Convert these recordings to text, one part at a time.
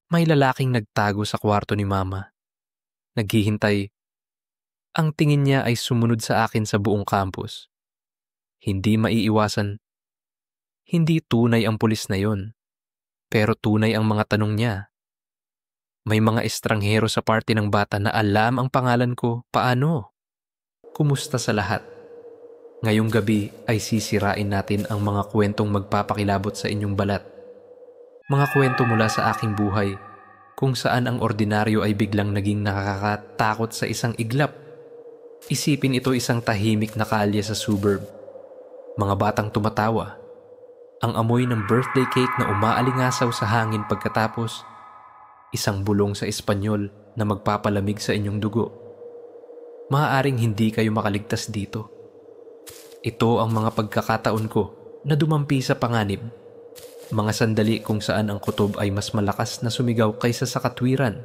May lalaking nagtago sa kwarto ni Mama. Naghihintay. Ang tingin niya ay sumunod sa akin sa buong campus. Hindi maiiwasan. Hindi tunay ang pulis na yon, pero tunay ang mga tanong niya. May mga estranghero sa party ng bata na alam ang pangalan ko. Paano? Kumusta sa lahat? Ngayong gabi ay sisirain natin ang mga kwentong magpapakilabot sa inyong balat. Mga kwento mula sa aking buhay, kung saan ang ordinaryo ay biglang naging nakakatakot sa isang iglap. Isipin ito isang tahimik na kalye sa suburb. Mga batang tumatawa. Ang amoy ng birthday cake na umaalingasaw sa hangin pagkatapos. Isang bulong sa Espanyol na magpapalamig sa inyong dugo. Maaaring hindi kayo makaligtas dito. Ito ang mga pagkakataon ko na dumampi sa panganib. Mga sandali kung saan ang kutob ay mas malakas na sumigaw kaysa sa katwiran.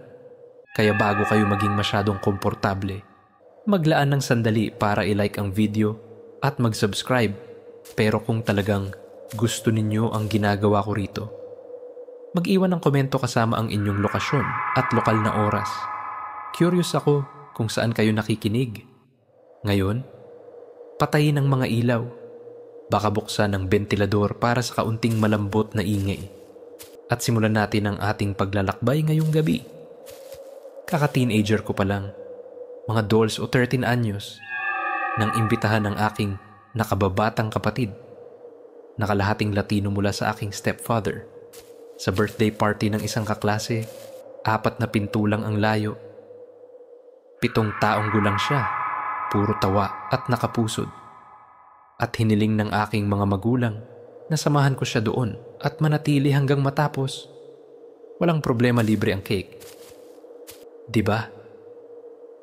Kaya bago kayo maging masyadong komportable, maglaan ng sandali para i-like ang video at mag-subscribe. Pero kung talagang gusto ninyo ang ginagawa ko rito, mag-iwan ng komento kasama ang inyong lokasyon at lokal na oras. Curious ako kung saan kayo nakikinig. Ngayon, patayin ang mga ilaw. Baka buksan ng bentilador para sa kaunting malambot na ingay. At simulan natin ang ating paglalakbay ngayong gabi. Kaka-teenager ko pa lang, mga 12 o 13 anyos, nang imbitahan ng aking nakababatang kapatid, nakalahating Latino mula sa aking stepfather, sa birthday party ng isang kaklase. 4 na pintulang ang layo. 7 taong gulang siya, puro tawa at nakapusod. At hiniling ng aking mga magulang na samahan ko siya doon at manatili hanggang matapos. Walang problema, libre ang cake. Diba?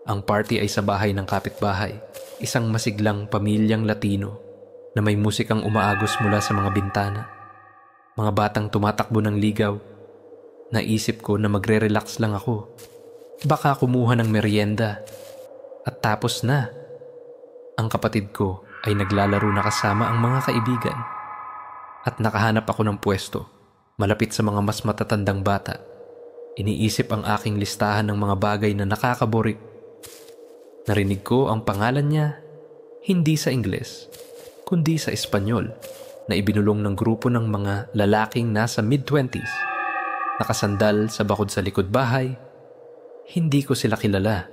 Ang party ay sa bahay ng kapitbahay, isang masiglang pamilyang Latino na may musikang umaagos mula sa mga bintana. Mga batang tumatakbo ng ligaw. Naisip ko na magre-relax lang ako. Baka kumuha ng merienda. At tapos na. Ang kapatid ko ay naglalaro na kasama ang mga kaibigan. At nakahanap ako ng pwesto, malapit sa mga mas matatandang bata. Iniisip ang aking listahan ng mga bagay na nakakaborik. Narinig ko ang pangalan niya, hindi sa Ingles, kundi sa Espanyol, na ibinulong ng grupo ng mga lalaking nasa mid-20s. Nakasandal sa bakod sa likod bahay. Hindi ko sila kilala.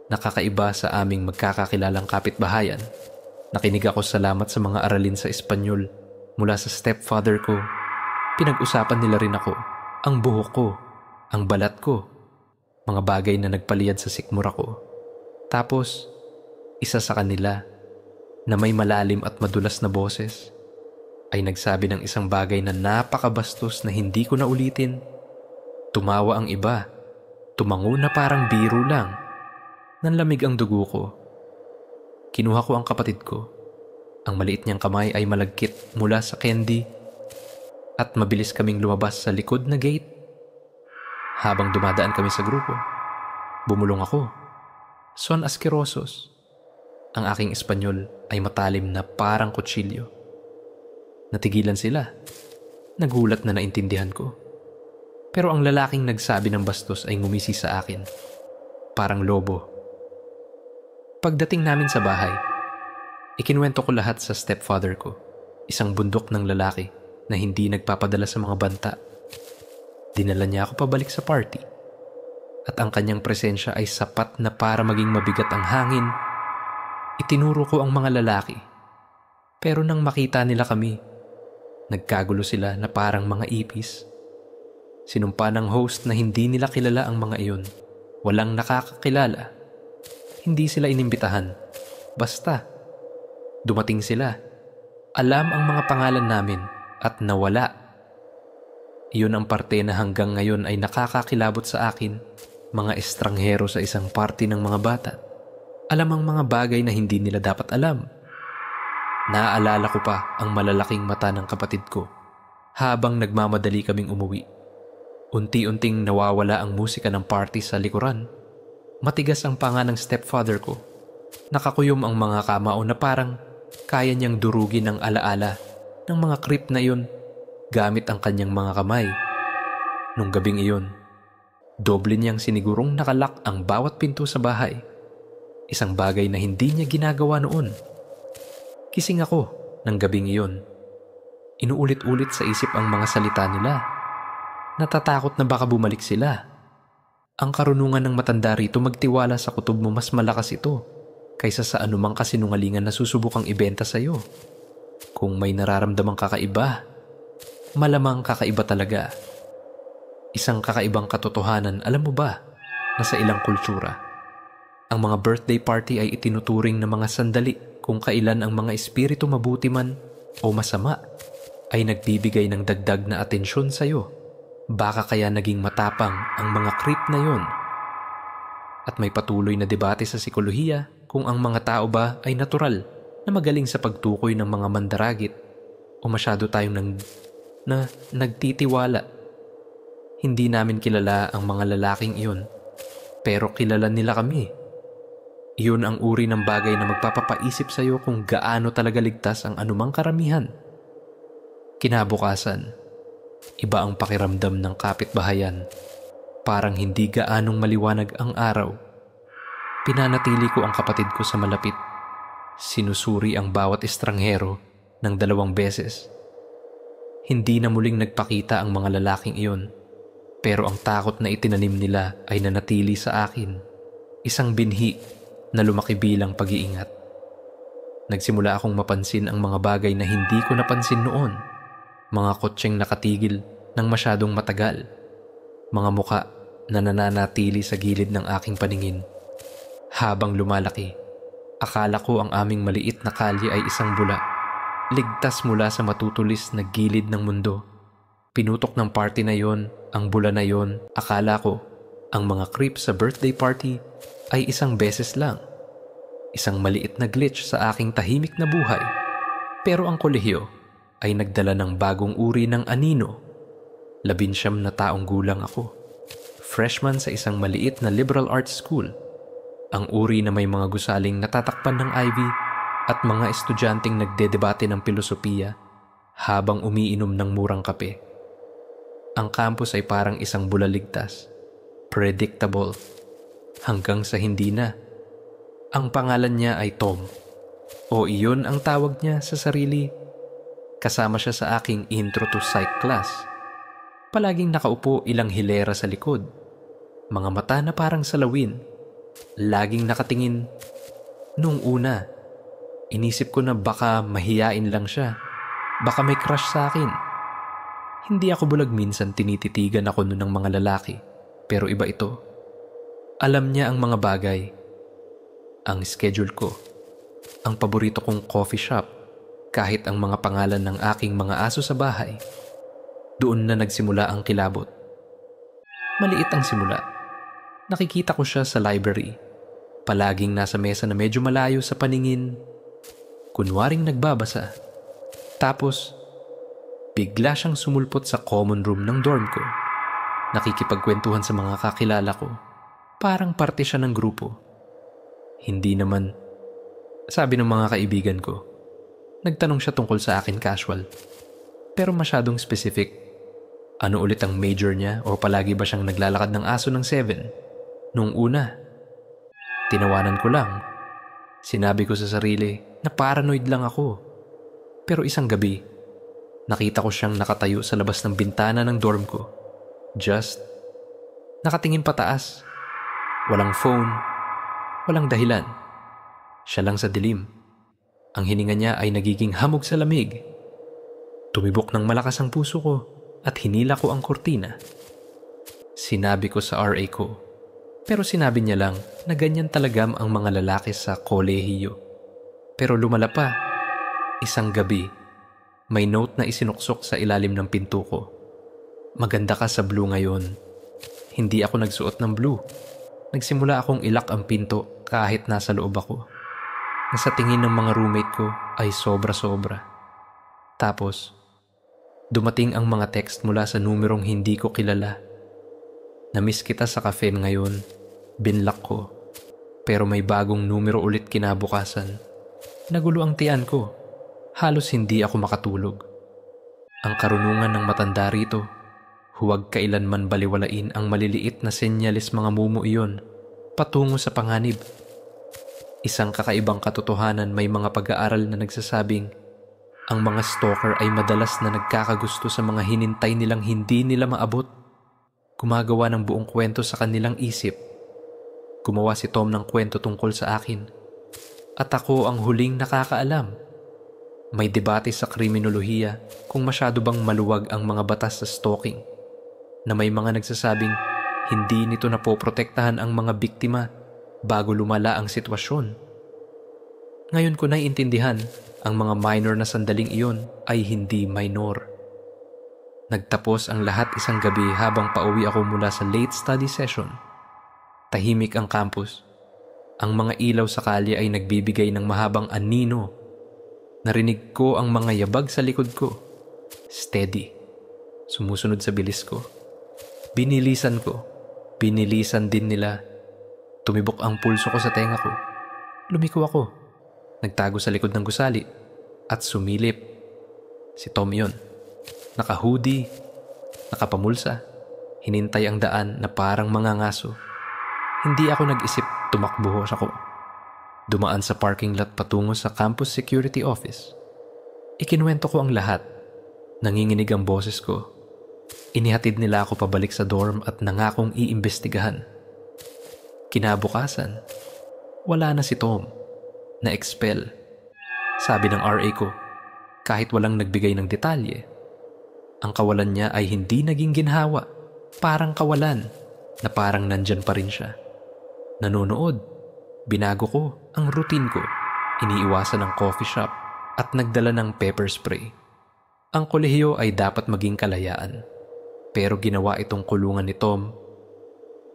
Nakakaiba sa aming magkakakilalang kapitbahayan. Nakinig ako salamat sa mga aralin sa Espanyol mula sa stepfather ko. Pinag-usapan nila rin ako, ang buhok ko, ang balat ko, mga bagay na nagpaliyad sa sikmura ko. Tapos, isa sa kanila na may malalim at madulas na boses ay nagsabi ng isang bagay na napakabastos na hindi ko na ulitin. Tumawa ang iba, tumango na parang biro lang. Nanlamig ang dugo ko. Kinuha ko ang kapatid ko. Ang maliit niyang kamay ay malagkit mula sa candy at mabilis kaming lumabas sa likod na gate. Habang dumadaan kami sa grupo, bumulong ako. Son asquerosos. Ang aking Espanyol ay matalim na parang kutsilyo. Natigilan sila. Nagulat na naintindihan ko. Pero ang lalaking nagsabi ng bastos ay ngumisi sa akin. Parang lobo. Pagdating namin sa bahay, ikinuwento ko lahat sa stepfather ko, isang bundok ng lalaki na hindi nagpapadala sa mga banta. Dinala niya ako pabalik sa party, at ang kanyang presensya ay sapat na para maging mabigat ang hangin. Itinuro ko ang mga lalaki, pero nang makita nila kami, nagkagulo sila na parang mga ipis. Sinumpa ng host na hindi nila kilala ang mga iyon. Walang nakakakilala. Hindi sila inimbitahan. Basta, dumating sila. Alam ang mga pangalan namin at nawala. Iyon ang parte na hanggang ngayon ay nakakakilabot sa akin, mga estranghero sa isang party ng mga bata. Alam ang mga bagay na hindi nila dapat alam. Naaalala ko pa ang malalaking mata ng kapatid ko habang nagmamadali kaming umuwi. Unti-unting nawawala ang musika ng party sa likuran. Matigas ang panga ng stepfather ko. Nakakuyom ang mga kamao na parang kaya niyang durugin ang alaala ng mga creep na iyon gamit ang kanyang mga kamay. Nung gabing iyon, Doble niyang sinigurong nakalak ang bawat pinto sa bahay. Isang bagay na hindi niya ginagawa noon. Kising ako ng gabing iyon. Inuulit-ulit sa isip ang mga salita nila. Natatakot na baka bumalik sila. Ang karunungan ng matanda rito magtiwala sa kutob mo mas malakas ito kaysa sa anumang kasinungalingan na susubukang ibenta sa iyo. Kung may nararamdamang kakaiba, malamang kakaiba talaga. Isang kakaibang katotohanan, alam mo ba, na sa ilang kultura, ang mga birthday party ay itinuturing na mga sandali kung kailan ang mga espiritu mabuti man o masama ay nagbibigay ng dagdag na atensyon sa iyo. Baka kaya naging matapang ang mga creep na yon. At may patuloy na debate sa psikolohiya kung ang mga tao ba ay natural na magaling sa pagtukoy ng mga mandaragit o masyado tayong nagtitiwala. Hindi namin kilala ang mga lalaking iyon, pero kilala nila kami. Iyon ang uri ng bagay na magpapapaisip sa iyo kung gaano talaga ligtas ang anumang karamihan. Kinabukasan, iba ang pakiramdam ng kapitbahayan. Parang hindi gaanong maliwanag ang araw. Pinanatili ko ang kapatid ko sa malapit. Sinusuri ang bawat estranghero ng 2 beses. Hindi na muling nagpakita ang mga lalaking iyon, pero ang takot na itinanim nila ay nanatili sa akin. Isang binhi na lumaki bilang pag-iingat. Nagsimula akong mapansin ang mga bagay na hindi ko napansin noon. Mga kotseng nakatigil ng masyadong matagal. Mga muka na nananatili sa gilid ng aking paningin. Habang lumalaki, akala ko ang aming maliit na kalye ay isang bula. Ligtas mula sa matutulis na gilid ng mundo. Pinutok ng party na yon, ang bula na yon, akala ko, ang mga creep sa birthday party ay isang beses lang. Isang maliit na glitch sa aking tahimik na buhay. Pero ang kolehiyo ay nagdala ng bagong uri ng anino. 19 na taong gulang ako. Freshman sa isang maliit na liberal arts school. Ang uri na may mga gusaling natatakpan ng ivy at mga estudyanteng nagdedebate ng pilosopiya habang umiinom ng murang kape. Ang campus ay parang isang bulaligtas. Predictable. Hanggang sa hindi na. Ang pangalan niya ay Tom. O iyon ang tawag niya sa sarili. Kasama siya sa aking intro to psych class. Palaging nakaupo ilang hilera sa likod. Mga mata na parang salawin. Laging nakatingin. Nung una, inisip ko na baka mahiyain lang siya. Baka may crush sa akin. Hindi ako bulag, minsan tinititigan ako nun ng mga lalaki. Pero iba ito. Alam niya ang mga bagay. Ang schedule ko. Ang paborito kong coffee shop. Kahit ang mga pangalan ng aking mga aso sa bahay. Doon na nagsimula ang kilabot. Maliit ang simula. Nakikita ko siya sa library. Palaging nasa mesa na medyo malayo sa paningin. Kunwaring nagbabasa. Tapos, bigla siyang sumulpot sa common room ng dorm ko. Nakikipagkwentuhan sa mga kakilala ko. Parang parte siya ng grupo. Hindi naman, sabi ng mga kaibigan ko. Nagtanong siya tungkol sa akin casual. Pero masyadong specific. Ano ulit ang major niya o palagi ba siyang naglalakad ng aso ng 7? Noong una, tinawanan ko lang. Sinabi ko sa sarili na paranoid lang ako. Pero isang gabi, nakita ko siyang nakatayo sa labas ng bintana ng dorm ko. Just, nakatingin pataas. Walang phone, walang dahilan. Siya lang sa dilim. Ang hininga niya ay nagiging hamog sa lamig. Tumibok ng malakas ang puso ko at hinila ko ang kurtina. Sinabi ko sa RA ko, pero sinabi niya lang na ganyan talaga ang mga lalaki sa kolehiyo. Pero lumala pa. Isang gabi, may note na isinuksok sa ilalim ng pinto ko. Maganda ka sa blue ngayon. Hindi ako nagsuot ng blue. Nagsimula akong ilak ang pinto kahit nasa loob ako. Sa tingin ng mga roommate ko ay sobra-sobra. Tapos, dumating ang mga text mula sa numerong hindi ko kilala. Namiss kita sa cafe ngayon. Binlock ko. Pero may bagong numero ulit kinabukasan. Nagulo ang tiyan ko. Halos hindi ako makatulog. Ang karunungan ng matanda rito, Huwag kailanman baliwalain ang maliliit na senyalis mga mumu iyon patungo sa panganib. Isang kakaibang katotohanan, may mga pag-aaral na nagsasabing ang mga stalker ay madalas na nagkakagusto sa mga hinintay nilang hindi nila maabot. Gumagawa ng buong kwento sa kanilang isip. Gumawa si Tom ng kwento tungkol sa akin. At ako ang huling nakakaalam. May debate sa kriminolohiya kung masyado bang maluwag ang mga batas sa stalking, na may mga nagsasabing hindi nito napoprotektahan ang mga biktima bago lumala ang sitwasyon. Ngayon ko naiintindihan, ang mga minor na sandaling iyon ay hindi minor. Nagtapos ang lahat isang gabi habang pauwi ako mula sa late study session. Tahimik ang campus. Ang mga ilaw sa kalye ay nagbibigay ng mahabang anino. Narinig ko ang mga yabag sa likod ko. Steady. Sumusunod sa bilis ko. Binilisan ko. Binilisan din nila. Tumibok ang pulso ko sa tenga ko. Lumiko ako. Nagtago sa likod ng gusali at sumilip. Si Tom yun. Naka-hoodie, nakapamulsa, hinintay ang daan na parang mga ngaso. Hindi ako nag-isip, tumakbo ako. Dumaan sa parking lot patungo sa campus security office. Ikinuwento ko ang lahat. Nanginginig ang boses ko. Inihatid nila ako pabalik sa dorm at nangakong iimbestigahan. Kinabukasan, wala na si Tom. Na-expel. Sabi ng RA ko, kahit walang nagbigay ng detalye, ang kawalan niya ay hindi naging ginhawa. Parang kawalan na parang nandyan pa rin siya. Nanonood. Binago ko ang routine ko. Iniiwasan ang coffee shop at nagdala ng pepper spray. Ang kolehiyo ay dapat maging kalayaan. Pero ginawa itong kulungan ni Tom.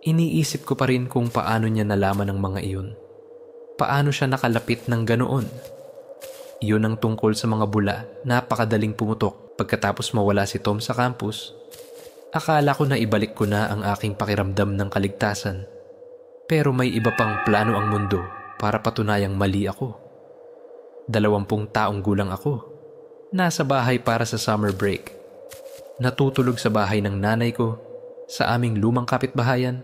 Iniisip ko pa rin kung paano niya nalaman ang mga iyon. Paano siya nakalapit ng ganoon? Iyon ang tungkol sa mga bula. Napakadaling pumutok. Pagkatapos mawala si Tom sa campus, akala ko na ibalik ko na ang aking pakiramdam ng kaligtasan. Pero may iba pang plano ang mundo para patunayang mali ako. 20 taong gulang ako. Nasa bahay para sa summer break. Natutulog sa bahay ng nanay ko sa aming lumang kapitbahayan.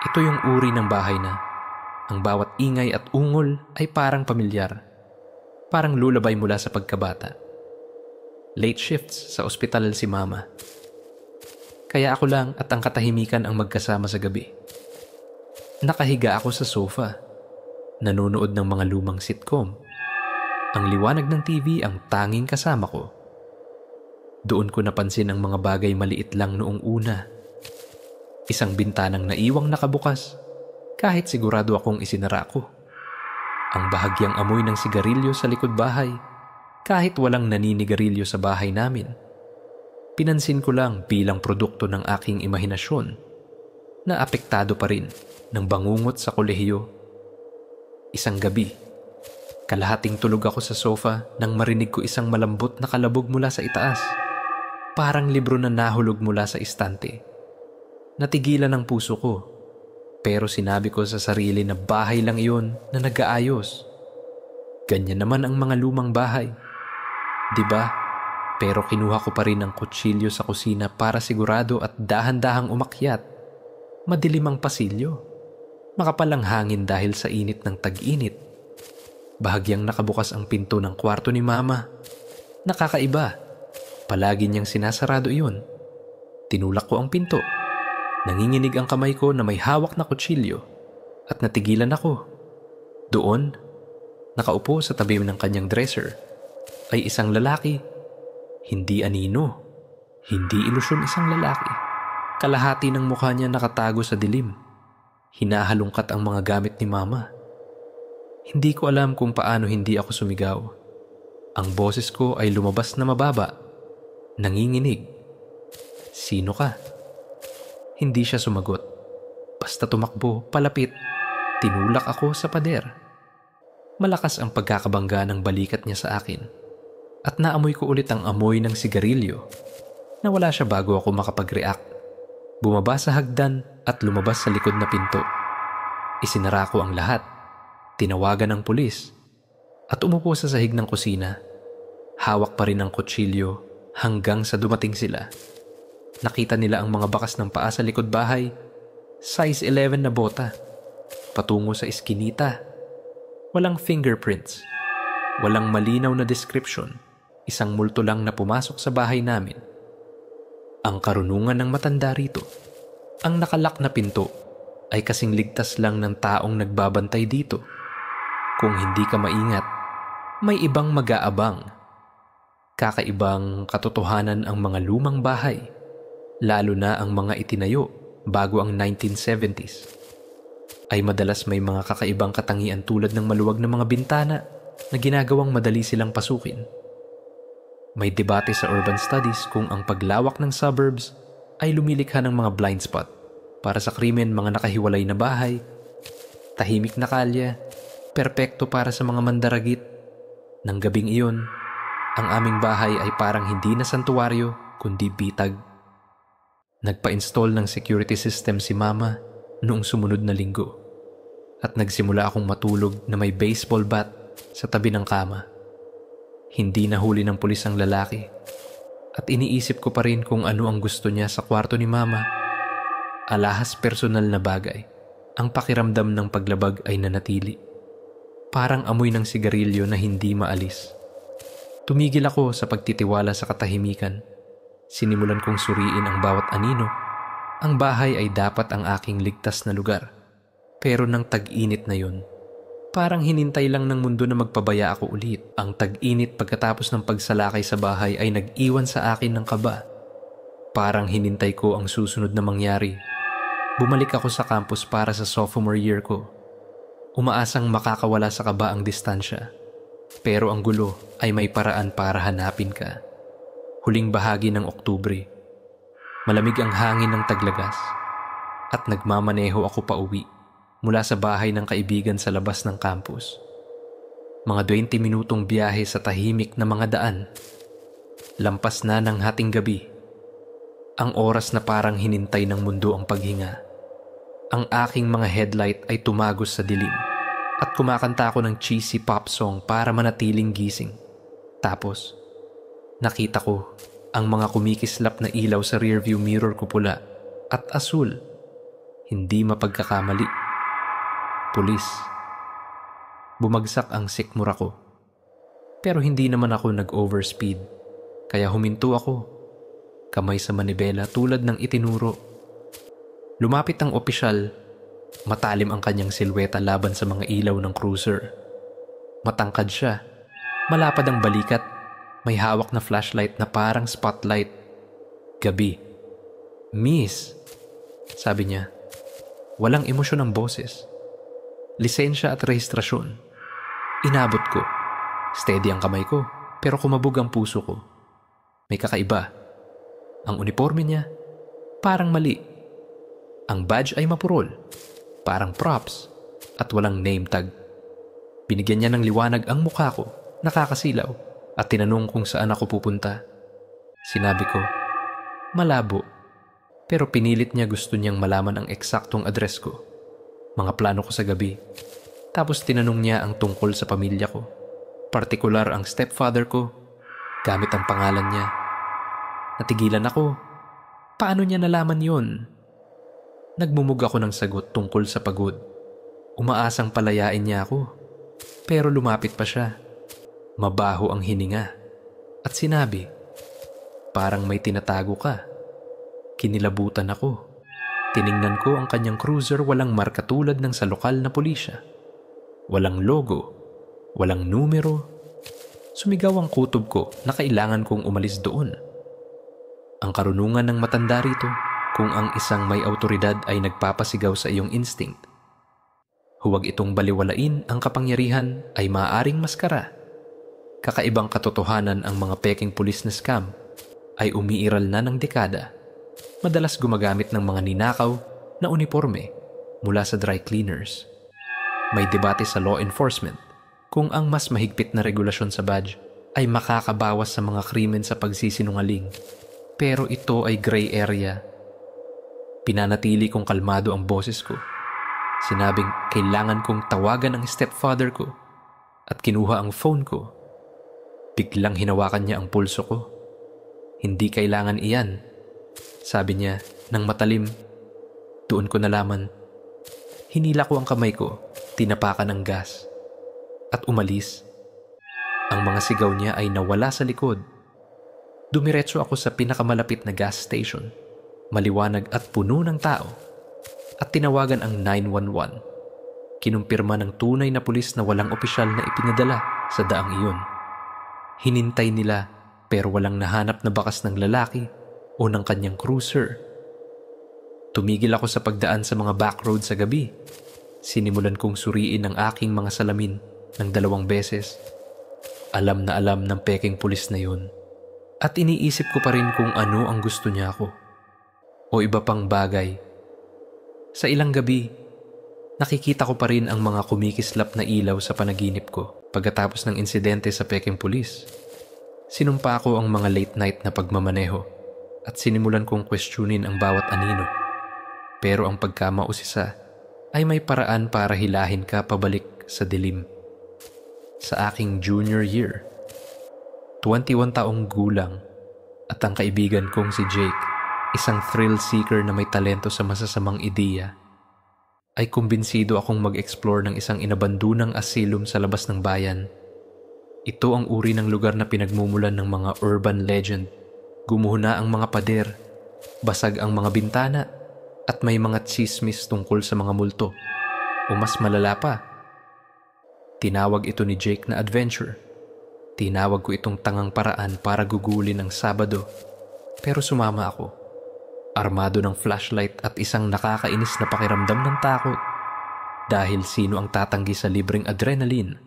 Ito yung uri ng bahay na ang bawat ingay at ungol ay parang pamilyar. Parang lulabay mula sa pagkabata. Late shifts sa ospital si Mama. Kaya ako lang at ang katahimikan ang magkasama sa gabi. Nakahiga ako sa sofa, nanonood ng mga lumang sitcom. Ang liwanag ng TV ang tanging kasama ko. Doon ko napansin ang mga bagay maliit lang noong una. Isang bintanang naiwang nakabukas, kahit sigurado akong isinara ko. Ang bahagyang amoy ng sigarilyo sa likod bahay, kahit walang naninigarilyo sa bahay namin. Pinansin ko lang bilang produkto ng aking imahinasyon na apektado pa rin ng bangungot sa kolehiyo. Isang gabi, kalahating tulog ako sa sofa nang marinig ko isang malambot na kalabog mula sa itaas. Parang libro na nahulog mula sa istante. Natigilan ang puso ko, pero sinabi ko sa sarili na bahay lang iyon na nag-aayos. Ganyan naman ang mga lumang bahay. Diba? Pero kinuha ko pa rin ang kutsilyo sa kusina para sigurado at dahan-dahang umakyat. Madilim ang pasilyo. Makapal ang hangin dahil sa init ng tag-init. Bahagyang nakabukas ang pinto ng kwarto ni Mama. Nakakaiba. Palagi niyang sinasarado iyon. Tinulak ko ang pinto. Nanginginig ang kamay ko na may hawak na kutsilyo at natigilan ako. Doon, nakaupo sa tabi ng kanyang dresser, ay isang lalaki. Hindi anino. Hindi ilusyon isang lalaki. Kalahati ng mukha niya nakatago sa dilim. Hinahalungkat ang mga gamit ni Mama. Hindi ko alam kung paano hindi ako sumigaw. Ang boses ko ay lumabas na mababa. Nanginginig. Sino ka? Hindi siya sumagot. Basta tumakbo, palapit. Tinulak ako sa pader. Malakas ang pagkakabangga ng balikat niya sa akin. At naamoy ko ulit ang amoy ng sigarilyo. Nawala siya bago ako makapag-react. Bumaba sa hagdan at lumabas sa likod na pinto. Isinara ko ang lahat. Tinawagan ng pulis. At umupo sa sahig ng kusina. Hawak pa rin ang kutsilyo hanggang sa dumating sila. Nakita nila ang mga bakas ng paa sa likod bahay, size 11 na bota, patungo sa iskinita. Walang fingerprints, walang malinaw na description, isang multo lang na pumasok sa bahay namin. Ang karunungan ng matanda rito, ang nakalak na pinto ay kasing ligtas lang ng taong nagbabantay dito. Kung hindi ka maingat, may ibang mag-aabang. Kakaibang katotohanan ang mga lumang bahay, lalo na ang mga itinayo bago ang 1970s. Ay madalas may mga kakaibang katangian tulad ng maluwag na mga bintana na ginagawang madali silang pasukin. May debate sa urban studies kung ang paglawak ng suburbs ay lumilikha ng mga blind spot para sa krimen, mga nakahiwalay na bahay, tahimik na kalye, perpekto para sa mga mandaragit. Nang gabing iyon, ang aming bahay ay parang hindi na santuwaryo kundi bitag. Nagpa-install ng security system si Mama noong sumunod na linggo at nagsimula akong matulog na may baseball bat sa tabi ng kama. Hindi nahuli ng pulis ang lalaki at iniisip ko pa rin kung ano ang gusto niya sa kwarto ni Mama. Alahas personal na bagay, ang pakiramdam ng paglabag ay nanatili. Parang amoy ng sigarilyo na hindi maalis. Tumigil ako sa pagtitiwala sa katahimikan. Sinimulan kong suriin ang bawat anino. Ang bahay ay dapat ang aking ligtas na lugar. Pero nang tag-init na yun, parang hinintay lang ng mundo na magpabaya ako ulit. Ang tag-init pagkatapos ng pagsalakay sa bahay ay nag-iwan sa akin ng kaba. Parang hinintay ko ang susunod na mangyari. Bumalik ako sa campus para sa sophomore year ko. Umaasang makakawala sa kaba ang distansya. Pero ang gulo ay may paraan para hanapin ka. Huling bahagi ng Oktubre. Malamig ang hangin ng taglagas. At nagmamaneho ako pauwi mula sa bahay ng kaibigan sa labas ng campus. Mga 20 minutong biyahe sa tahimik na mga daan. Lampas na ng hating gabi. Ang oras na parang hinintay ng mundo ang paghinga. Ang aking mga headlight ay tumagos sa dilim at kumakanta ako ng cheesy pop song para manatiling gising. Tapos, nakita ko ang mga kumikislap na ilaw sa rearview mirror ko pula at asul. Hindi mapagkakamali. Pulis. Bumagsak ang sikmura ko. Pero hindi naman ako nag-overspeed. Kaya huminto ako. Kamay sa manibela tulad ng itinuro. Lumapit ang opisyal. Matalim ang kanyang silweta laban sa mga ilaw ng cruiser. Matangkad siya. Malapad ang balikat. May hawak na flashlight na parang spotlight. Gabi. Miss, sabi niya. Walang emosyon ang boses. Lisensya at rehistrasyon. Inabot ko. Steady ang kamay ko, pero kumabog ang puso ko. May kakaiba. Ang uniforme niya, parang mali. Ang badge ay mapurol, parang props, at walang name tag. Binigyan niya ng liwanag ang mukha ko, nakakasilaw, at tinanong kung saan ako pupunta. Sinabi ko, malabo, pero pinilit niya, gusto niyang malaman ang eksaktong address ko, mga plano ko sa gabi. Tapos tinanong niya ang tungkol sa pamilya ko, partikular ang stepfather ko, gamit ang pangalan niya. Natigilan ako. Paano niya nalaman yon? Nagmumug ako ng sagot tungkol sa pagod. Umaasang palayain niya ako. Pero lumapit pa siya. Mabaho ang hininga. At sinabi, parang may tinatago ka. Kinilabutan ako. Tiningnan ko ang kanyang cruiser, walang marka tulad ng sa lokal na pulisya. Walang logo. Walang numero. Sumigaw ang kutob ko na kailangan kong umalis doon. Ang karunungan ng matanda rito, kung ang isang may autoridad ay nagpapasigaw sa iyong instinct. Huwag itong baliwalain, ang kapangyarihan ay maaaring maskara. Kakaibang katotohanan, ang mga peking pulis na scam ay umiiral na ng dekada. Madalas gumagamit ng mga ninakaw na uniforme mula sa dry cleaners. May debate sa law enforcement kung ang mas mahigpit na regulasyon sa badge ay makakabawas sa mga krimen sa pagsisinungaling. Pero ito ay gray area. Pinanatili kong kalmado ang boses ko. Sinabing kailangan kong tawagan ang stepfather ko at kinuha ang phone ko. Biglang hinawakan niya ang pulso ko. Hindi kailangan iyan. Sabi niya nang matalim. Doon ko nalaman. Hinila ko ang kamay ko, tinapakan ng gas, at umalis. Ang mga sigaw niya ay nawala sa likod. Dumiretso ako sa pinakamalapit na gas station, maliwanag at puno ng tao, at tinawagan ang 911. Kinumpirma ng tunay na pulis na walang opisyal na ipinadala sa daang iyon. Hinintay nila pero walang nahanap na bakas ng lalaki o ng kanyang cruiser. Tumigil ako sa pagdaan sa mga back road sa gabi. Sinimulan kong suriin ang aking mga salamin ng 2 beses. Alam na alam ng peking pulis na yun. At iniisip ko pa rin kung ano ang gusto niya ako. O iba pang bagay. Sa ilang gabi, nakikita ko pa rin ang mga kumikislap na ilaw sa panaginip ko pagkatapos ng insidente sa peking pulis. Sinumpa ko ang mga late night na pagmamaneho at sinimulan kong questionin ang bawat anino. Pero ang pagkamausisa ay may paraan para hilahin ka pabalik sa dilim. Sa aking junior year, 21 taong gulang, at ang kaibigan kong si Jake, isang thrill seeker na may talento sa masasamang ideya, ay kumbinsido akong mag-explore ng isang inabandunang asylum sa labas ng bayan. Ito ang uri ng lugar na pinagmumulan ng mga urban legend. Gumuhuna ang mga pader, basag ang mga bintana, at may mga tsismis tungkol sa mga multo. O mas malala pa, tinawag ito ni Jake na adventure. Tinawag ko itong tangang paraan para gugulin ng Sabado. Pero sumama ako, armado ng flashlight at isang nakakainis na pakiramdam ng takot. Dahil sino ang tatanggi sa libreng adrenaline?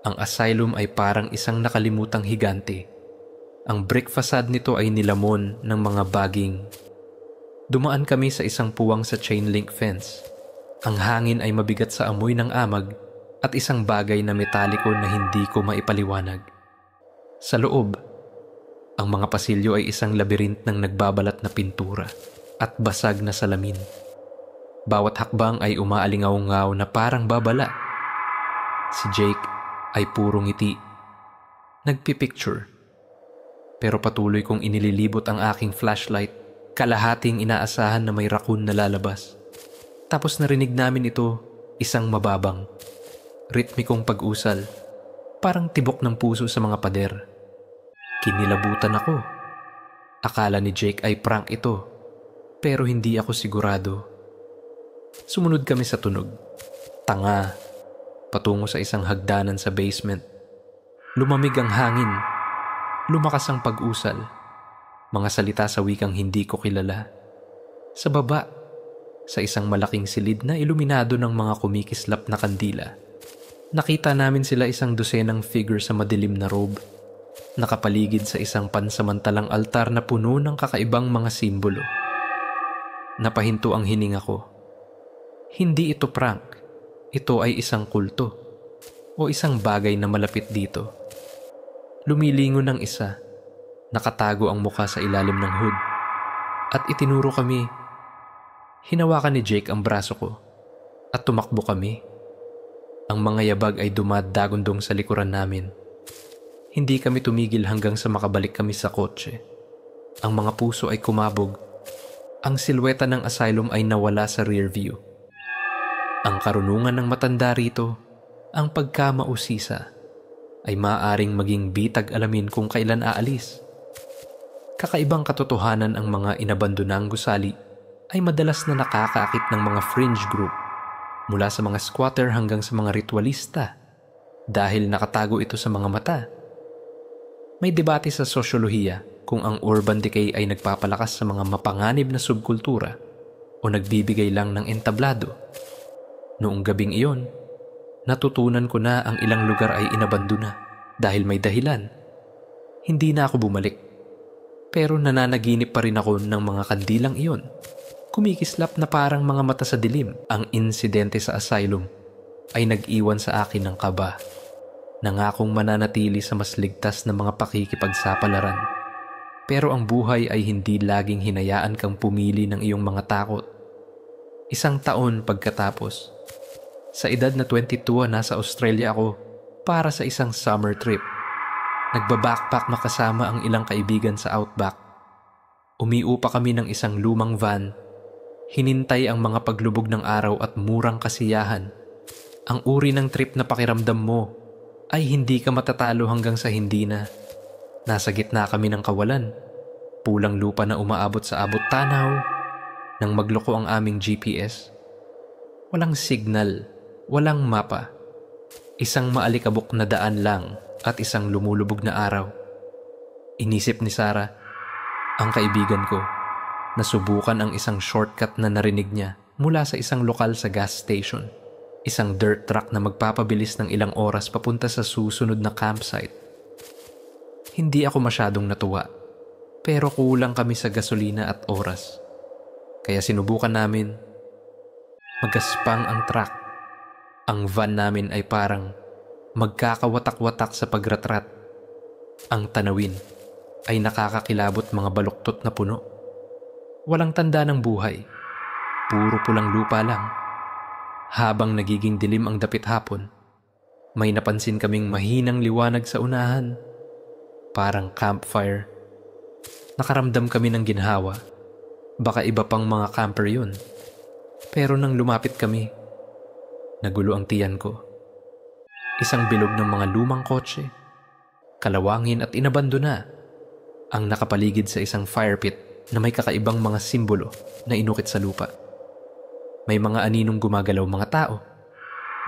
Ang asylum ay parang isang nakalimutang higante. Ang brick facade nito ay nilamon ng mga baging. Dumaan kami sa isang puwang sa chain link fence. Ang hangin ay mabigat sa amoy ng amag at isang bagay na metaliko na hindi ko maipaliwanag. Sa loob, ang mga pasilyo ay isang labirint ng nagbabalat na pintura at basag na salamin. Bawat hakbang ay umaalingaw-ngaw na parang babala. Si Jake ay puro ngiti. Nagpipicture. Pero patuloy kong inililibot ang aking flashlight. Kalahating inaasahan na may raccoon na lalabas. Tapos narinig namin ito, isang mababang, ritmikong pag-usal, parang tibok ng puso sa mga pader. Kinilabutan ako. Akala ni Jake ay prank ito, pero hindi ako sigurado. Sumunod kami sa tunog. Tanga, patungo sa isang hagdanan sa basement. Lumamig ang hangin. Lumakas ang pag-usal. Mga salita sa wikang hindi ko kilala. Sa baba, sa isang malaking silid na iluminado ng mga kumikislap na kandila, nakita namin sila isang dosenang figure sa madilim na robe, nakapaligid sa isang pansamantalang altar na puno ng kakaibang mga simbolo. Napahinto ang hininga ko. Hindi ito prank. Ito ay isang kulto o isang bagay na malapit dito. Lumilingon ng isa. Nakatago ang muka sa ilalim ng hood at itinuro kami. Hinawakan ni Jake ang braso ko at tumakbo kami. Ang mga yabag ay dumadagundong sa likuran namin. Hindi kami tumigil hanggang sa makabalik kami sa kotse. Ang mga puso ay kumabog. Ang silweta ng asylum ay nawala sa rear view. Ang karunungan ng matanda rito, ang pagkamausisa, ay maaaring maging bitag alamin kung kailan aalis. Kakaibang katotohanan ang mga inabandonang gusali ay madalas na nakakaakit ng mga fringe group, mula sa mga squatter hanggang sa mga ritualista, dahil nakatago ito sa mga mata. May debate sa sosyolohiya kung ang urban decay ay nagpapalakas sa mga mapanganib na subkultura o nagbibigay lang ng entablado. Noong gabing iyon, natutunan ko na ang ilang lugar ay inabandona dahil may dahilan. Hindi na ako bumalik. Pero nananaginip pa rin ako ng mga kandilang iyon. Kumikislap na parang mga mata sa dilim. Ang insidente sa asylum ay nag-iwan sa akin ng kaba. Nangakong mananatili sa mas ligtas na mga pakikipagsapalaran. Pero ang buhay ay hindi laging hinayaan kang pumili ng iyong mga takot. Isang taon pagkatapos, sa edad na 22 nasa Australia ako para sa isang summer trip. Nagbabackpack na kasama ang ilang kaibigan sa outback. Umiupa kami ng isang lumang van. Hinintay ang mga paglubog ng araw at murang kasiyahan. Ang uri ng trip na pakiramdam mo ay hindi ka matatalo hanggang sa hindi na. Nasa gitna kami ng kawalan. Pulang lupa na umaabot sa abot tanaw. Nang magloko ang aming GPS. Walang signal, walang mapa. Isang maalikabok na daan lang at isang lumulubog na araw. Inisip ni Sarah, ang kaibigan ko, nasubukan ang isang shortcut na narinig niya mula sa isang lokal sa gas station. Isang dirt truck na magpapabilis ng ilang oras papunta sa susunod na campsite. Hindi ako masyadong natuwa, pero kulang kami sa gasolina at oras. Kaya sinubukan namin. Magaspang ang truck. Ang van namin ay parang magkakawatak-watak sa pagratrat. Ang tanawin ay nakakakilabot mga baluktot na puno. Walang tanda ng buhay. Puro pulang lupa lang. Habang nagiging dilim ang dapit hapon, may napansin kaming mahinang liwanag sa unahan. Parang campfire. Nakaramdam kami ng ginhawa. Baka iba pang mga camper yun. Pero nang lumapit kami, nagulo ang tiyan ko. Isang bilog ng mga lumang kotse, kalawangin at inabandona, ang nakapaligid sa isang fire pit na may kakaibang mga simbolo na inukit sa lupa. May mga aninong gumagalaw mga tao,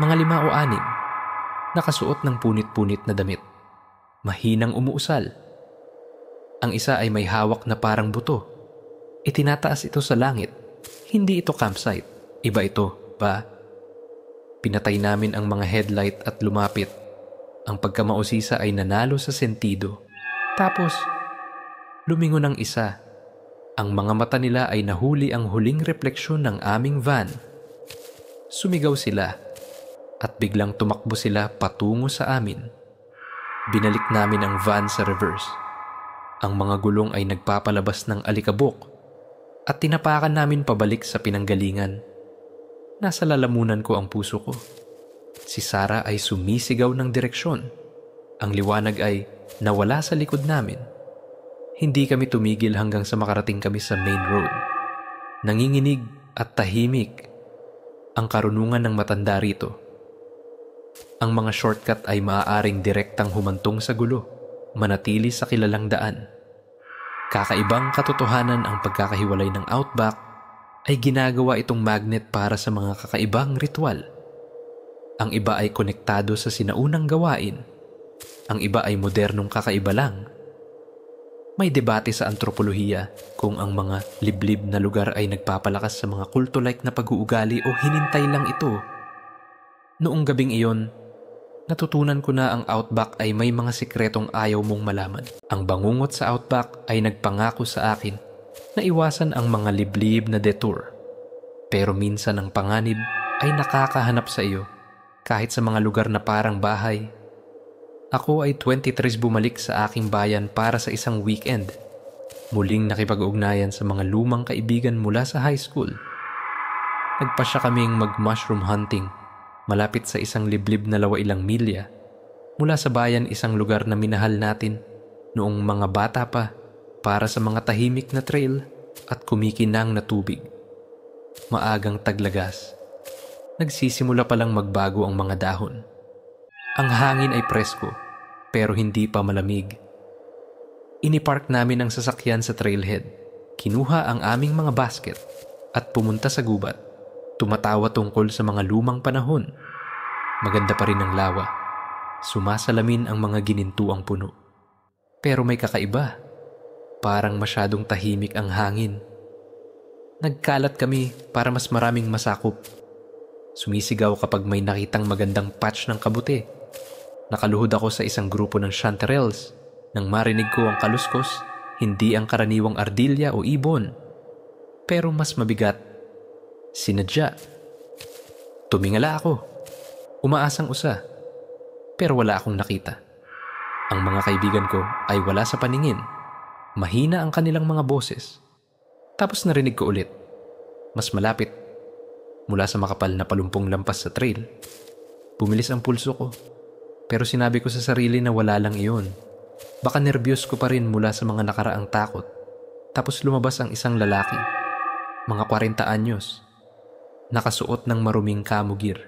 mga 5 o 6, nakasuot ng punit-punit na damit, mahinang umuusal. Ang isa ay may hawak na parang buto. Itinataas ito sa langit. Hindi ito campsite. Iba ito, ba? Pinatay namin ang mga headlight at lumapit. Ang pagkamausisa ay nanalo sa sentido. Tapos, lumingon ang isa. Ang mga mata nila ay nahuli ang huling refleksyon ng aming van. Sumigaw sila at biglang tumakbo sila patungo sa amin. Binalik namin ang van sa reverse. Ang mga gulong ay nagpapalabas ng alikabok at tinapakan namin pabalik sa pinanggalingan. Nasa lalamunan ko ang puso ko. Si Sarah ay sumisigaw ng direksyon. Ang liwanag ay nawala sa likod namin. Hindi kami tumigil hanggang sa makarating kami sa main road. Nanginginig at tahimik ang karunungan ng matanda rito. Ang mga shortcut ay maaaring direktang humantong sa gulo, manatili sa kilalang daan. Kakaibang katotohanan ang pagkakahiwalay ng Outback ay ginagawa itong magnet para sa mga kakaibang ritual. Ang iba ay konektado sa sinaunang gawain. Ang iba ay modernong kakaiba lang. May debate sa antropolohiya kung ang mga liblib na lugar ay nagpapalakas sa mga kulto-like na pag-uugali o hinintay lang ito. Noong gabing iyon, natutunan ko na ang Outback ay may mga sikretong ayaw mong malaman. Ang bangungot sa Outback ay nagpangako sa akin na iwasan ang mga liblib na detour. Pero minsan ang panganib ay nakakahanap sa iyo kahit sa mga lugar na parang bahay. Ako ay 23 bumalik sa aking bayan para sa isang weekend. Muling nakipag-ugnayan sa mga lumang kaibigan mula sa high school. Nagpasya kaming mag-mushroom hunting malapit sa isang liblib na ilang milya mula sa bayan, isang lugar na minahal natin noong mga bata pa para sa mga tahimik na trail at kumikinang na tubig. Maagang taglagas. Nagsisimula palang magbago ang mga dahon. Ang hangin ay presko pero hindi pa malamig. Inipark namin ang sasakyan sa trailhead. Kinuha ang aming mga basket at pumunta sa gubat. Tumatawa tungkol sa mga lumang panahon. Maganda pa rin ang lawa. Sumasalamin ang mga ginintuang puno. Pero may kakaiba. Parang masyadong tahimik ang hangin. Nagkalat kami para mas maraming masakop. Sumisigaw kapag may nakitang magandang patch ng kabute. Nakaluhod ako sa isang grupo ng chanterelles. Nang marinig ko ang kaluskos, hindi ang karaniwang ardilya o ibon. Pero mas mabigat. Sinadya. Tumingala ako. Umaasang usa. Pero wala akong nakita. Ang mga kaibigan ko ay wala sa paningin. Mahina ang kanilang mga boses. Tapos narinig ko ulit. Mas malapit. Mula sa makapal na palumpong lampas sa trail. Bumilis ang pulso ko. Pero sinabi ko sa sarili na wala lang iyon. Baka nervyos ko pa rin mula sa mga nakaraang takot. Tapos lumabas ang isang lalaki, mga 40 anyos, nakasuot ng maruming kamugir.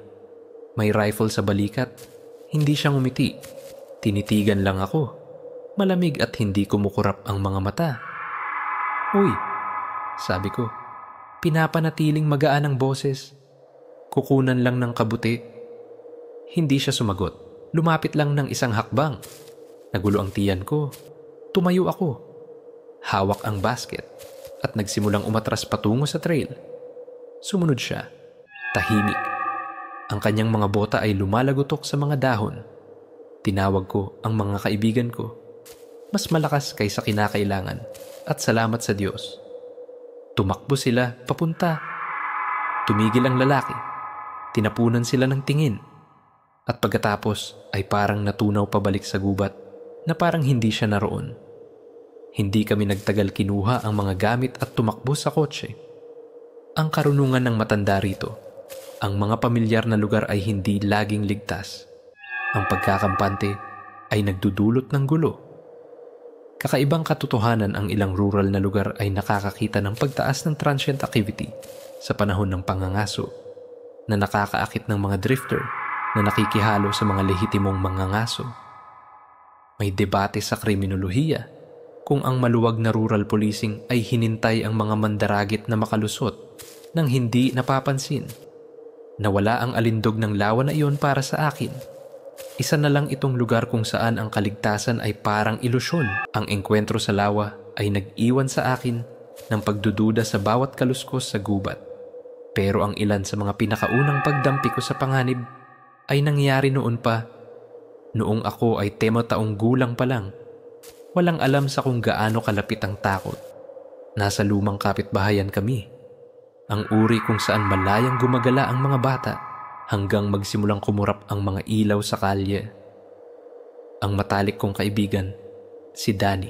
May rifle sa balikat. Hindi siya ngumiti. Tinitigan lang ako. Malamig at hindi kumukurap ang mga mata. "Uy," sabi ko. Pinapanatiling magaan ang boses. Kukunan lang ng kabuti. Hindi siya sumagot. Lumapit lang ng isang hakbang. Nagulo ang tiyan ko. Tumayo ako. Hawak ang basket at nagsimulang umatras patungo sa trail. Sumunod siya. Tahimik. Ang kanyang mga bota ay lumalagotok sa mga dahon. Tinawag ko ang mga kaibigan ko. Mas malakas kaysa kinakailangan at salamat sa Diyos. Tumakbo sila papunta. Tumigil ang lalaki. Tinapunan sila ng tingin. At pagkatapos ay parang natunaw pabalik sa gubat na parang hindi siya naroon. Hindi kami nagtagal kinuha ang mga gamit at tumakbo sa kotse. Ang karunungan ng matanda rito, ang mga pamilyar na lugar ay hindi laging ligtas. Ang pagkakampante ay nagdudulot ng gulo. Kakaibang katotohanan ang ilang rural na lugar ay nakakakita ng pagtaas ng transient activity sa panahon ng pangangaso na nakakaakit ng mga drifter na nakikihalo sa mga lehitimong mangangaso. May debate sa kriminolohiya kung ang maluwag na rural policing ay hinintay ang mga mandaragit na makalusot nang hindi napapansin. Nawala ang alindog ng lawa na iyon para sa akin. Isa na lang itong lugar kung saan ang kaligtasan ay parang ilusyon. Ang engkwentro sa lawa ay nag-iwan sa akin ng pagdududa sa bawat kaluskos sa gubat. Pero ang ilan sa mga pinakaunang pagdampi ko sa panganib ay nangyari noon pa. Noong ako ay 10 taong gulang pa lang. Walang alam sa kung gaano kalapit ang takot. Nasa lumang kapitbahayan kami. Ang uri kung saan malayang gumagala ang mga bata hanggang magsimulang kumurap ang mga ilaw sa kalye. Ang matalik kong kaibigan, si Danny.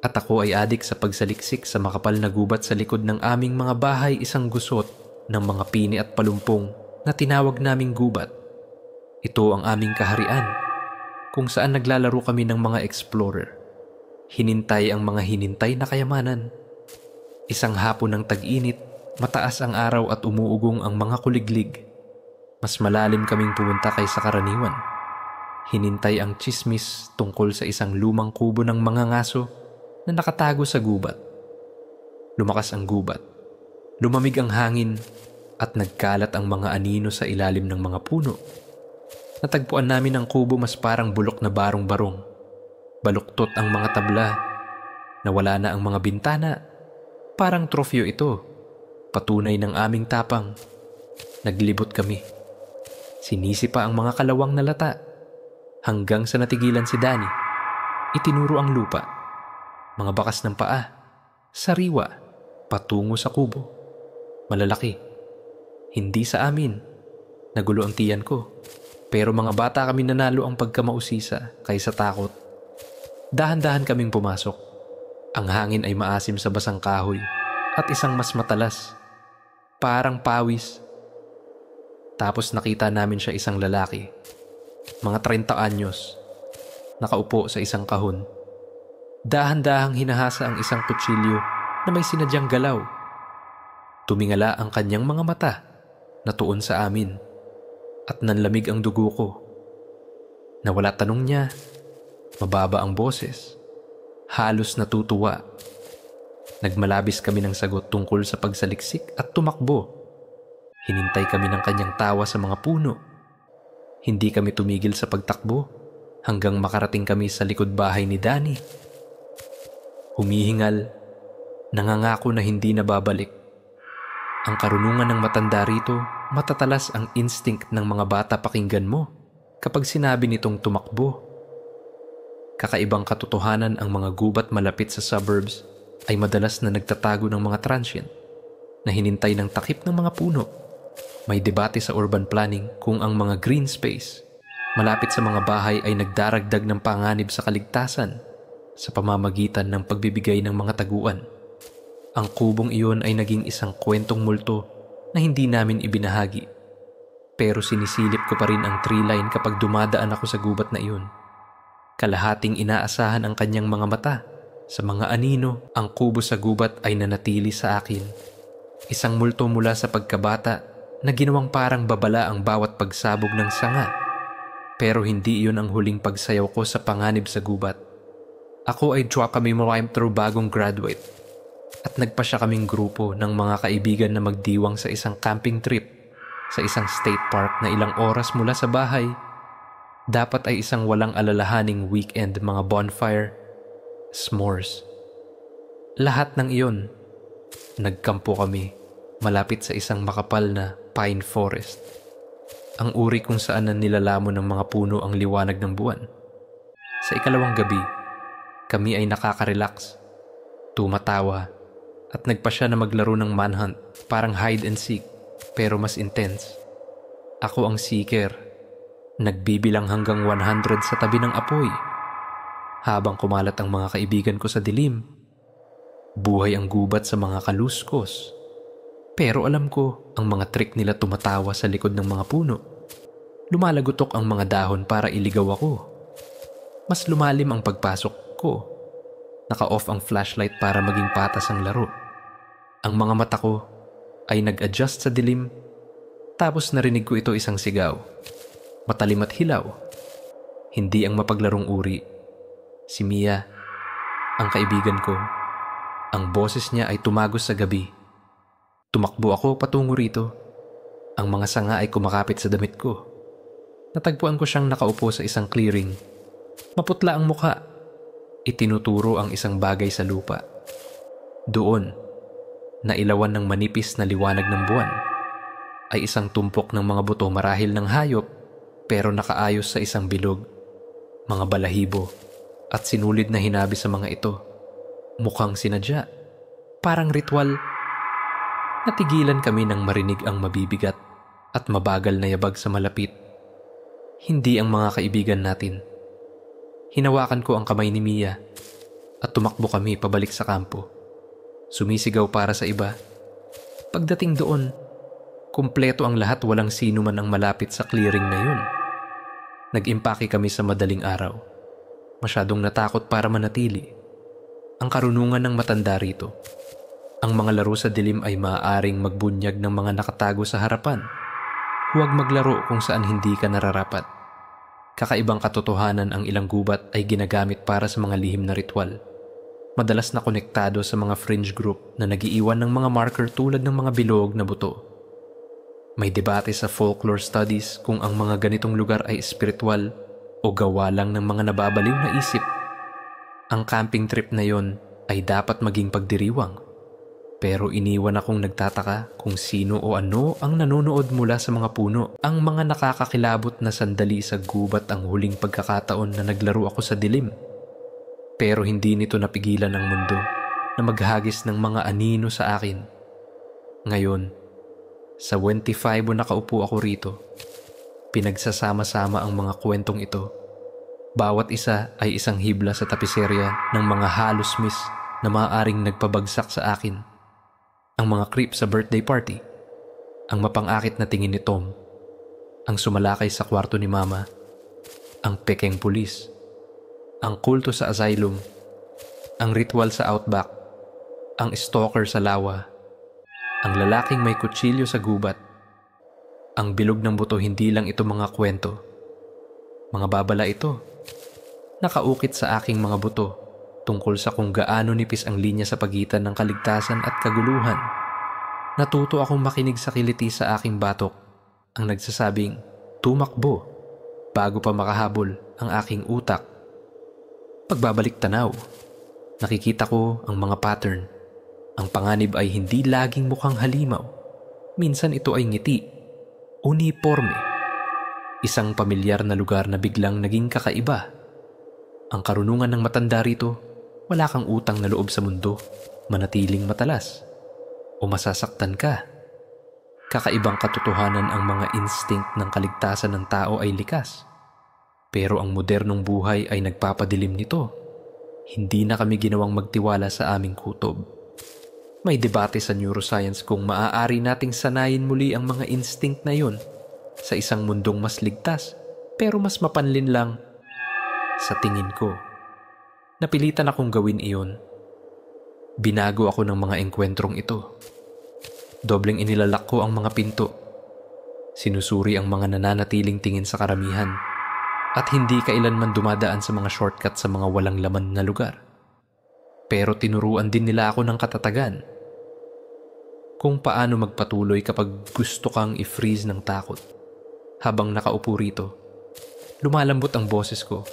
At ako ay adik sa pagsaliksik sa makapal na gubat sa likod ng aming mga bahay, isang gusot ng mga pini at palumpong na tinawag naming gubat. Ito ang aming kaharian, kung saan naglalaro kami ng mga explorer. Hinintay ang mga hinintay na kayamanan. Isang hapon ng tag-init, mataas ang araw at umuugong ang mga kuliglig. Mas malalim kaming pumunta kaysa karaniwan. Hinintay ang chismis tungkol sa isang lumang kubo ng mga ngaso na nakatago sa gubat. Lumakas ang gubat. Lumamig ang hangin at nagkalat ang mga anino sa ilalim ng mga puno. Natagpuan namin ang kubo mas parang bulok na barong-barong. Baluktot ang mga tabla. Nawala na ang mga bintana. Parang trofeo ito. Patunay ng aming tapang. Naglibot kami. Sinisi pa ang mga kalawang na lata. Hanggang sa natigilan si Danny. Itinuro ang lupa. Mga bakas ng paa. Sariwa. Patungo sa kubo. Malalaki. Hindi sa amin. Nagulo ang tiyan ko. Pero mga bata kami nanalo ang pagkamausisa kaysa takot. Dahan-dahan kaming pumasok. Ang hangin ay maasim sa basang kahoy at isang mas matalas. Parang pawis. Tapos nakita namin siya, isang lalaki. Mga 30 anyos. Nakaupo sa isang kahon. Dahan-dahang hinahasa ang isang kutsilyo na may sinadyang galaw. Tumingala ang kanyang mga mata na tuon sa amin. At nanlamig ang dugo ko. Nawala tanong niya. Mababa ang boses. Halos natutuwa. Nagmalabis kami ng sagot tungkol sa pagsaliksik at tumakbo. Hinintay kami ng kanyang tawa sa mga puno. Hindi kami tumigil sa pagtakbo hanggang makarating kami sa likod bahay ni Danny. Humihingal. Nangangako na hindi na babalik. Ang karunungan ng matanda rito, matatalas ang instinct ng mga bata, pakinggan mo kapag sinabi nitong tumakbo. Kakaibang katotohanan, ang mga gubat malapit sa suburbs ay madalas na nagtatago ng mga transient na hinintay ng takip ng mga puno. May debate sa urban planning kung ang mga green space malapit sa mga bahay ay nagdaragdag ng panganib sa kaligtasan sa pamamagitan ng pagbibigay ng mga taguan. Ang kubong iyon ay naging isang kwentong multo na hindi namin ibinahagi. Pero sinisilip ko pa rin ang tree line kapag dumadaan ako sa gubat na iyon. Kalahating inaasahan ang kanyang mga mata Sa mga anino, ang kubo sa gubat ay nanatili sa akin. Isang multo mula sa pagkabata na ginawang parang babala ang bawat pagsabog ng sanga. Pero hindi iyon ang huling pagsayaw ko sa panganib sa gubat. Ako ay kami through bagong graduate at nagpasya kaming grupo ng mga kaibigan na magdiwang sa isang camping trip sa isang state park na ilang oras mula sa bahay. Dapat ay isang walang alalahaning weekend, mga bonfire, s'mores. Lahat ng iyon, nagkampo kami malapit sa isang makapal na pine forest. Ang uri kung saan nilalamon ng mga puno ang liwanag ng buwan. Sa ikalawang gabi, kami ay nakaka-relax, tumatawa, at nagpasya na maglaro ng manhunt, parang hide and seek, pero mas intense. Ako ang seeker, nagbibilang hanggang 100 sa tabi ng apoy. Habang kumalat ang mga kaibigan ko sa dilim, buhay ang gubat sa mga kaluskos. Pero alam ko, ang mga trick nila tumatawa sa likod ng mga puno. Lumalagutok ang mga dahon para iligaw ako. Mas lumalim ang pagpasok ko. Naka-off ang flashlight para maging patas ang laro. Ang mga mata ko ay nag-adjust sa dilim, tapos narinig ko ito isang sigaw. Matalim at hilaw. Hindi ang mapaglarong uri. Si Mia, ang kaibigan ko. Ang boses niya ay tumagos sa gabi. Tumakbo ako patungo rito. Ang mga sanga ay kumakapit sa damit ko. Natagpuan ko siyang nakaupo sa isang clearing. Maputla ang mukha. Itinuturo ang isang bagay sa lupa. Doon, nailawan ng manipis na liwanag ng buwan, ay isang tumpok ng mga buto marahil ng hayop, pero nakaayos sa isang bilog. Mga balahibo at sinulid na hinabi sa mga ito. Mukhang sinadya. Parang ritual. Natigilan kami nang marinig ang mabibigat at mabagal na yabag sa malapit. Hindi ang mga kaibigan natin. Hinawakan ko ang kamay ni Mia at tumakbo kami pabalik sa kampo. Sumisigaw para sa iba. Pagdating doon, kumpleto ang lahat, walang sino man ang malapit sa clearing na yun. Nag-impake kami sa madaling araw. Masyadong natakot para manatili. Ang karunungan ng matanda rito. Ang mga laro sa dilim ay maaaring magbunyag ng mga nakatago sa harapan. Huwag maglaro kung saan hindi ka nararapat. Kakaibang katotohanan, ang ilang gubat ay ginagamit para sa mga lihim na ritual. Madalas na konektado sa mga fringe group na nagiiwan ng mga marker tulad ng mga bilog na buto. May debate sa folklore studies kung ang mga ganitong lugar ay espiritual o gawa lang ng mga nababaliw na isip. Ang camping trip na yon ay dapat maging pagdiriwang. Pero iniwan akong nagtataka kung sino o ano ang nanonood mula sa mga puno. Ang mga nakakakilabot na sandali sa gubat ang huling pagkakataon na naglaro ako sa dilim. Pero hindi nito napigilan ang mundo na maghagis ng mga anino sa akin. Ngayon, sa 25 nakaupo ako rito, pinagsasama-sama ang mga kwentong ito. Bawat isa ay isang hibla sa tapiserya ng mga halos miss na maaaring nagpabagsak sa akin. Ang mga creep sa birthday party, ang mapangakit na tingin ni Tom, ang sumalakay sa kwarto ni Mama, ang pekeng pulis, ang kulto sa asylum, ang ritual sa outback, ang stalker sa lawa, ang lalaking may kutsilyo sa gubat, ang bilog ng buto. Hindi lang ito mga kwento. Mga babala ito. Nakaukit sa aking mga buto tungkol sa kung gaano nipis ang linya sa pagitan ng kaligtasan at kaguluhan. Natuto akong makinig sa kiliti sa aking batok, ang nagsasabing tumakbo bago pa makahabol ang aking utak. Pagbabalik tanaw, nakikita ko ang mga pattern. Ang panganib ay hindi laging mukhang halimaw. Minsan ito ay ngiti, uniforme, isang pamilyar na lugar na biglang naging kakaiba. Ang karunungan ng matanda rito, wala kang utang na loob sa mundo, manatiling matalas, o masasaktan ka. Kakaibang katotohanan, ang mga instinct ng kaligtasan ng tao ay likas. Pero ang modernong buhay ay nagpapadilim nito. Hindi na kami ginawang magtiwala sa aming kutob. May debate sa neuroscience kung maaari nating sanayin muli ang mga instinct na yun sa isang mundong mas ligtas pero mas mapanlin lang. Sa tingin ko, Napilitan akong gawin iyon. Binago ako ng mga engkwentrong ito. Dobleng inilalak ko ang mga pinto. Sinusuri ang mga nananatiling tingin sa karamihan at hindi kailanman dumadaan sa mga shortcut sa mga walang laman na lugar. Pero tinuruan din nila ako ng katatagan kung paano magpatuloy kapag gusto kang i-freeze ng takot. Habang nakaupo rito, lumalambot ang boses ko.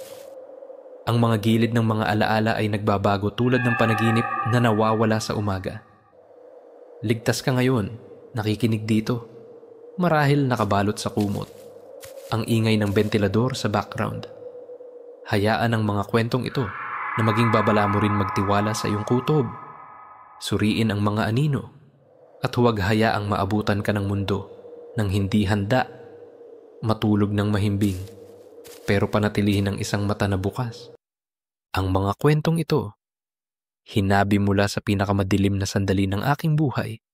Ang mga gilid ng mga alaala ay nagbabago tulad ng panaginip na nawawala sa umaga. Ligtas ka ngayon, nakikinig dito. Marahil nakabalot sa kumot. Ang ingay ng bentilador sa background. Hayaan ang mga kwentong ito na maging babala mo rin magtiwala sa iyong kutob. Suriin ang mga anino at huwag hayaang maabutan ka ng mundo nang hindi handa. Matulog ng mahimbing pero panatilihin ang isang mata na bukas. Ang mga kwentong ito, hinabi mula sa pinakamadilim na sandali ng aking buhay,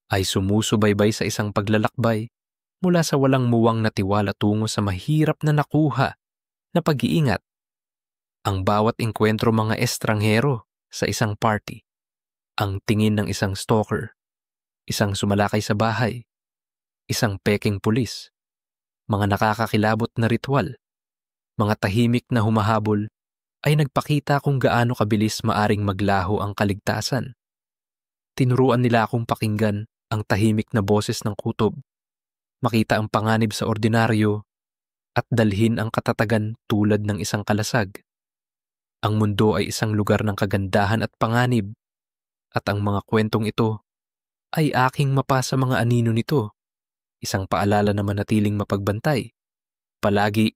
ay sumusubaybay sa isang paglalakbay mula sa walang muwang na tiwala tungo sa mahirap na nakuha na pag-iingat. Ang bawat engkwentro mga estranghero sa isang party, ang tingin ng isang stalker, isang sumalakay sa bahay, isang peking pulis, mga nakakakilabot na ritual, mga tahimik na humahabol ay nagpakita kung gaano kabilis maaring maglaho ang kaligtasan. Tinuruan nila akong pakinggan ang tahimik na boses ng kutob, makita ang panganib sa ordinaryo, at dalhin ang katatagan tulad ng isang kalasag. Ang mundo ay isang lugar ng kagandahan at panganib, at ang mga kwentong ito ay aking mapa sa mga anino nito, isang paalala na manatiling mapagbantay, palagi